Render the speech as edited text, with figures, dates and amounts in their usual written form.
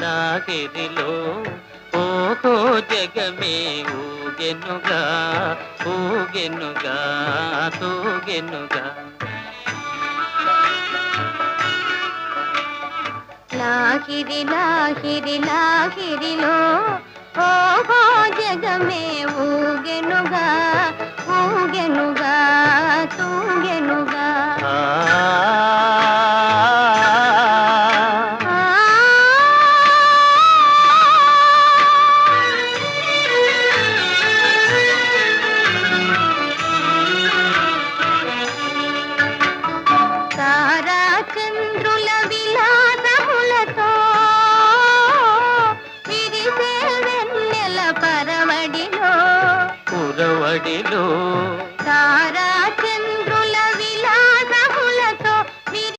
లాహిరిలో ఓహో జగమే ఊగెనుగా ఊగెనుగా తూగెనుగా. లాహిరిలో ఓహో జగమే ఊగెనుగా ఊగెనుగా తూగెనుగా. తారా చంద్రుల విలాసములతో విరిసే వెన్నెల పరవడిలో